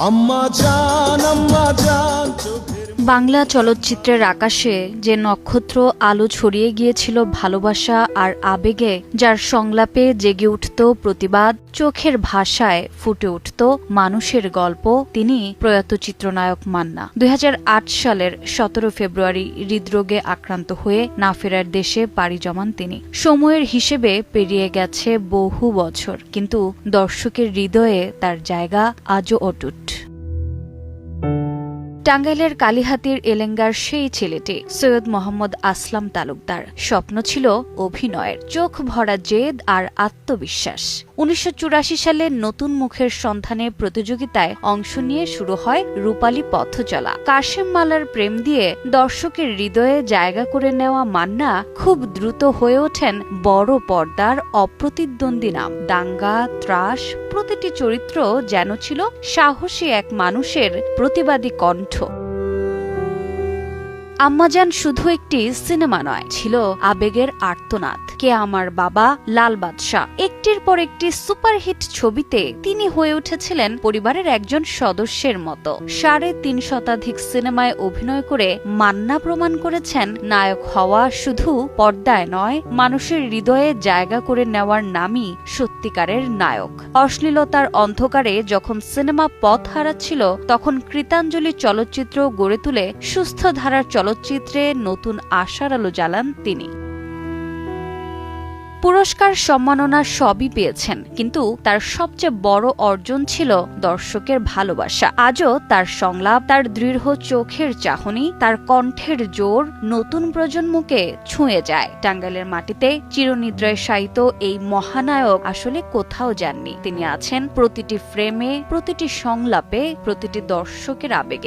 আম্মা জান বাংলা চলচ্চিত্রের আকাশে যে নক্ষত্র আলো ছড়িয়ে গিয়েছিল ভালোবাসা আর আবেগে, যার সংলাপে জেগে উঠত প্রতিবাদ, চোখের ভাষায় ফুটে উঠত মানুষের গল্প, তিনি প্রয়াত চিত্রনায়ক মান্না। ২০০৮ সালের ১৭ ফেব্রুয়ারি হৃদরোগে আক্রান্ত হয়ে না ফেরার দেশে পাড়ি জমান তিনি। সময়ের হিসেবে পেরিয়ে গেছে বহু বছর, কিন্তু দর্শকের হৃদয়ে তার জায়গা আজও অটুট। টাঙ্গাইলের কালিহাতীর এলেঙ্গার সেই ছেলেটি সৈয়দ মোহাম্মদ আসলাম তালুকদার। স্বপ্ন ছিল অভিনয়ের, চোখ ভরা জেদ আর আত্মবিশ্বাস। ১৯৮৪ সালে নতুন মুখের সন্ধানে প্রতিযোগিতায় অংশ নিয়ে শুরু হয় রূপালী পথ চলা। কাশেম মালার প্রেম দিয়ে দর্শকের হৃদয়ে জায়গা করে নেওয়া মান্না খুব দ্রুত হয়ে ওঠেন বড় পর্দার অপ্রতিদ্বন্দ্বী নাম। দাঙ্গা, ত্রাস, প্রতিটি চরিত্র যেন ছিল সাহসী এক মানুষের প্রতিবাদী কণ্ঠ। আম্মাজান শুধু একটি সিনেমা নয়, ছিল আবেগের আর্তনাদ। কে আমার বাবা, লাল বাদশা, একটির পর একটি সুপারহিট ছবিতে তিনি হয়ে উঠেছিলেন পরিবারের একজন সদস্যের মতো। ৩.৫ শতাধিক সিনেমায় অভিনয় করে মান্না প্রমাণ করেছেন নায়ক হওয়া শুধু পর্দায় নয়, মানুষের হৃদয়ে জায়গা করে নেওয়ার নামই সত্যিকারের নায়ক। অশ্লীলতার অন্ধকারে যখন সিনেমা পথ হারাচ্ছিল, তখন কৃতাঞ্জলি চলচ্চিত্র গড়ে তুলে সুস্থ ধারার চলচ্চিত্রে নতুন আশার আলো জ্বালান তিনি। পুরস্কার, সম্মাননা সবই পেয়েছেন, কিন্তু তার সবচেয়ে বড় অর্জন ছিল দর্শকের ভালোবাসা। আজও তার সংলাপ, তার দৃঢ় চোখের চাহনি, তার কণ্ঠের জোর নতুন প্রজন্মকে ছুঁয়ে যায়। টাঙ্গাইলের মাটিতে চিরনিদ্রায় শায়িত এই মহানায়ক আসলে কোথাও যাননি। তিনি আছেন প্রতিটি ফ্রেমে, প্রতিটি সংলাপে, প্রতিটি দর্শকের আবেগে।